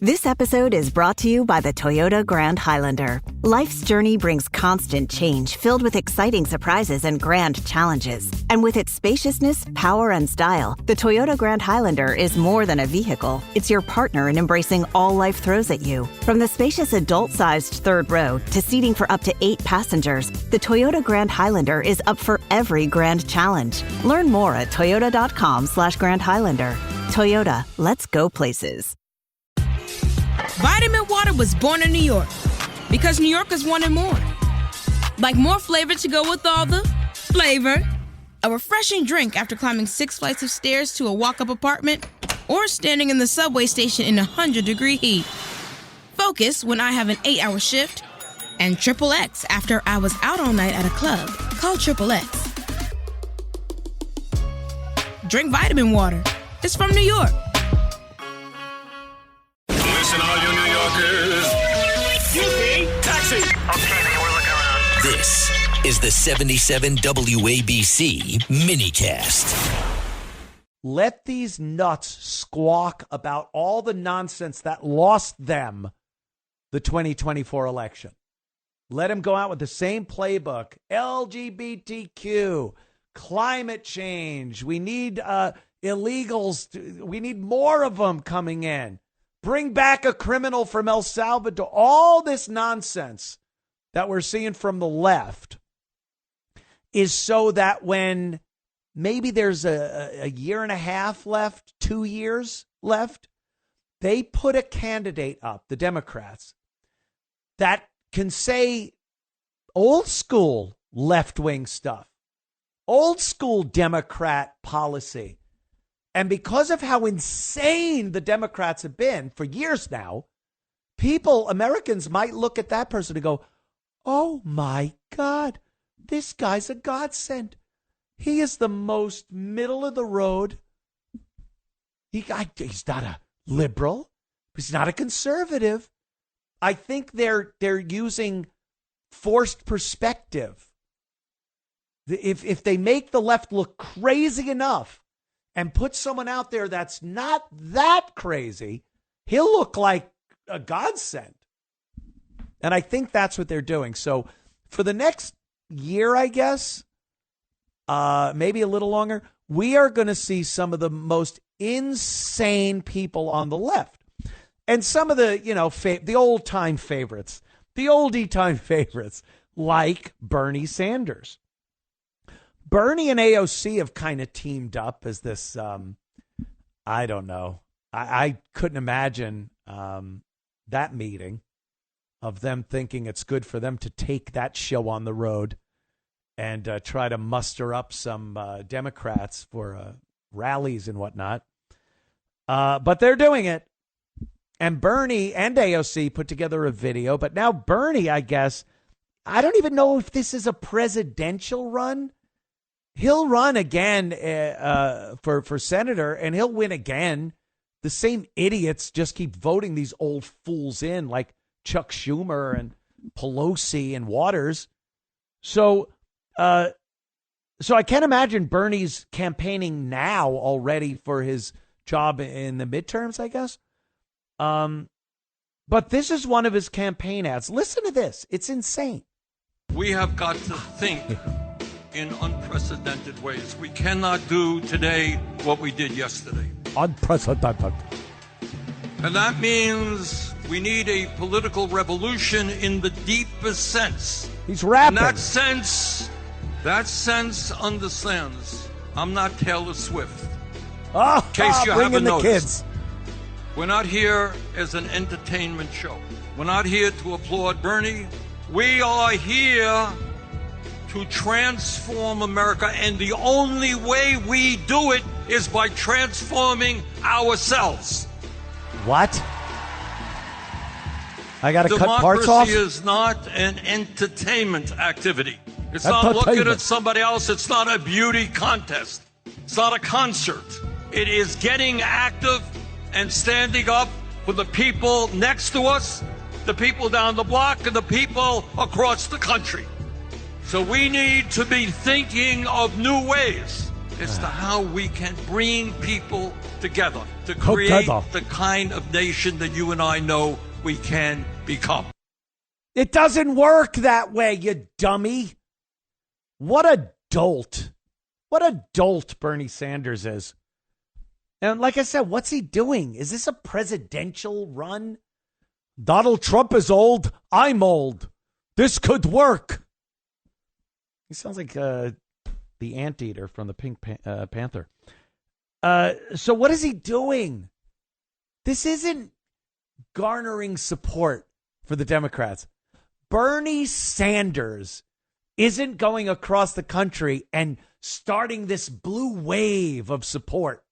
This episode is brought to you by the Toyota Grand Highlander. Life's journey brings constant change filled with exciting surprises and grand challenges. And with its spaciousness, power, and style, the Toyota Grand Highlander is more than a vehicle. It's your partner in embracing all life throws at you. From the spacious adult-sized third row to seating for up to 8 passengers, the Toyota Grand Highlander is up for every grand challenge. Learn more at toyota.com/Grand Highlander. Toyota, let's go places. Vitamin Water was born in New York because New Yorkers wanted more. Like more flavor to go with all the flavor. A refreshing drink after climbing 6 flights of stairs to a walk-up apartment or standing in the subway station in 100-degree heat. Focus when I have an 8-hour shift. And Triple X after I was out all night at a club. Call Triple X. Drink Vitamin Water. It's from New York. Listen, all you New Yorkers. Excuse me. Taxi. Okay, man, we're looking around. This is the 77 WABC minicast. Let these nuts squawk about all the nonsense that lost them the 2024 election. Let them go out with the same playbook. LGBTQ, climate change. We need illegals. We need more of them coming in. Bring back a criminal from El Salvador. All this nonsense that we're seeing from the left is so that when maybe there's a year and a half left, 2 years left, they put a candidate up, the Democrats, that can say old school left-wing stuff, old school Democrat policy. And because of how insane the Democrats have been for years now, Americans might look at that person and go, oh my God, this guy's a godsend. He is the most middle of the road. He's not a liberal. He's not a conservative. I think they're using forced perspective. If they make the left look crazy enough and put someone out there that's not that crazy, he'll look like a godsend. And I think that's what they're doing. So for the next year, I guess, maybe a little longer, we are going to see some of the most insane people on the left. And some of the, the old-time favorites, like Bernie Sanders. Bernie and AOC have kind of teamed up as this, I don't know. I couldn't imagine that meeting of them thinking it's good for them to take that show on the road and try to muster up some Democrats for rallies and whatnot. But they're doing it. And Bernie and AOC put together a video. But now Bernie, I guess, I don't even know if this is a presidential run. He'll run again for senator, and he'll win again. The same idiots just keep voting these old fools in, like Chuck Schumer and Pelosi and Waters. So I can't imagine Bernie's campaigning now already for his job in the midterms, I guess. But this is one of his campaign ads. Listen to this. It's insane. We have got to think in unprecedented ways. We cannot do today what we did yesterday. Unprecedented. And that means we need a political revolution in the deepest sense. He's rapping. And that sense understands I'm not Taylor Swift. Oh, in case you bring haven't in the noticed. kids. We're not here as an entertainment show. We're not here to applaud Bernie. We are here to transform America, and the only way we do it is by transforming ourselves. What? I got to cut parts off? Democracy is not an entertainment activity. It's not looking at somebody else. It's not a beauty contest. It's not a concert. It is getting active and standing up for the people next to us, the people down the block, and the people across the country. So we need to be thinking of new ways as to how we can bring people together to create the kind of nation that you and I know we can become. It doesn't work that way, you dummy. What a dolt. What a dolt Bernie Sanders is. And like I said, what's he doing? Is this a presidential run? Donald Trump is old. I'm old. This could work. He sounds like the anteater from the Pink Panther. So what is he doing? This isn't garnering support for the Democrats. Bernie Sanders isn't going across the country and starting this blue wave of support.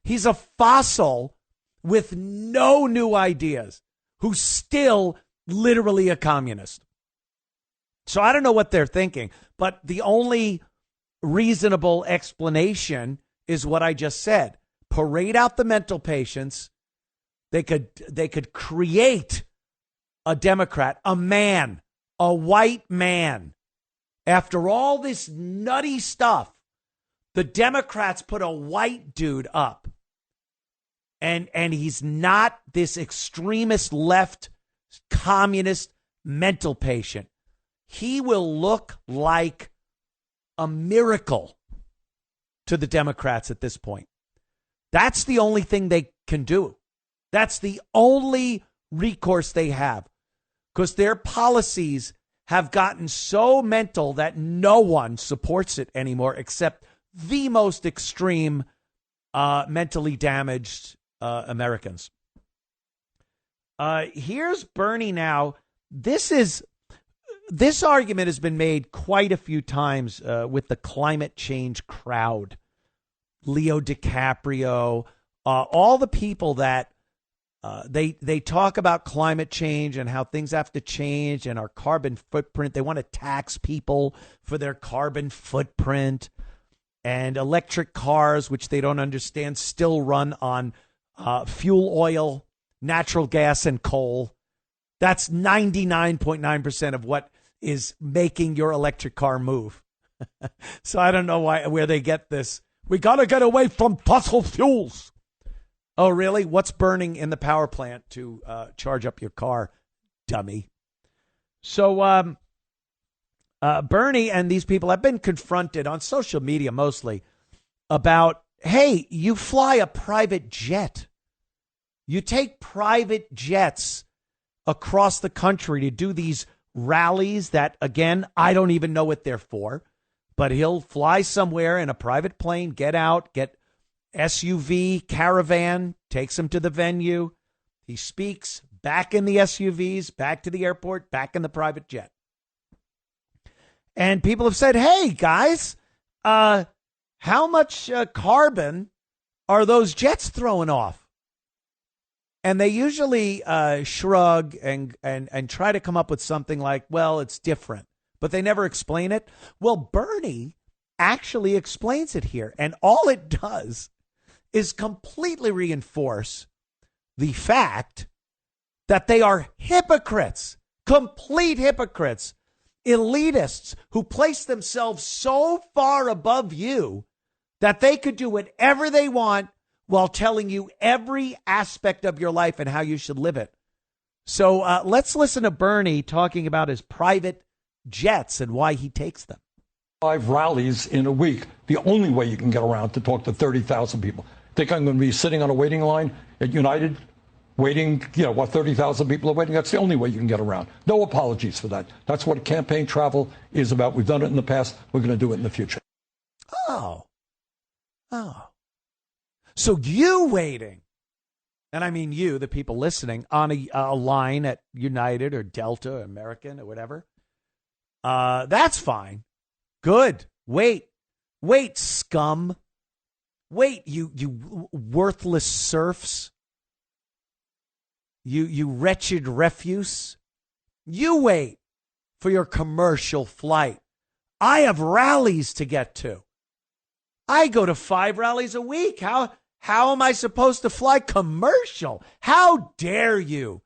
He's a fossil with no new ideas who's still literally a communist. So I don't know what they're thinking, but the only reasonable explanation is what I just said. Parade out the mental patients. They could create a Democrat, a man, a white man. After all this nutty stuff, the Democrats put a white dude up. And he's not this extremist left communist mental patient. He will look like a miracle to the Democrats at this point. That's the only thing they can do. That's the only recourse they have, because their policies have gotten so mental that no one supports it anymore except the most extreme mentally damaged Americans. Here's Bernie now. This argument has been made quite a few times with the climate change crowd. Leo DiCaprio, all the people that they talk about climate change and how things have to change and our carbon footprint. They want to tax people for their carbon footprint, and electric cars, which they don't understand, still run on fuel oil, natural gas, and coal. That's 99.9% of what is making your electric car move. So I don't know where they get this. We got to get away from fossil fuels. Oh, really? What's burning in the power plant to charge up your car, dummy? So Bernie and these people have been confronted on social media mostly about, hey, you fly a private jet. You take private jets across the country to do these rallies that, again, I don't even know what they're for. But he'll fly somewhere in a private plane, get out, get SUV, caravan, takes him to the venue. He speaks back in the SUVs, back to the airport, back in the private jet. And people have said, hey, guys, how much carbon are those jets throwing off? And they usually shrug and try to come up with something like, well, it's different. But they never explain it. Well, Bernie actually explains it here. And all it does is completely reinforce the fact that they are hypocrites, complete hypocrites, elitists who place themselves so far above you that they could do whatever they want while telling you every aspect of your life and how you should live it. So let's listen to Bernie talking about his private jets and why he takes them. 5 rallies in a week, the only way you can get around to talk to 30,000 people. Think I'm going to be sitting on a waiting line at United, waiting, 30,000 people are waiting? That's the only way you can get around. No apologies for that. That's what campaign travel is about. We've done it in the past. We're going to do it in the future. Oh. So you waiting, and I mean you, the people listening, on a line at United or Delta or American or whatever, that's fine. Good. Wait, scum. Wait, you worthless serfs. You wretched refuse. You wait for your commercial flight. I have rallies to get to. I go to 5 rallies a week. How am I supposed to fly commercial? How dare you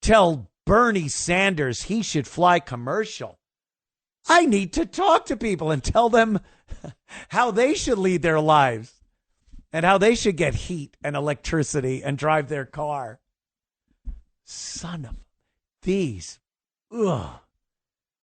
tell Bernie Sanders he should fly commercial? I need to talk to people and tell them how they should lead their lives and how they should get heat and electricity and drive their car. Son of these. Ugh.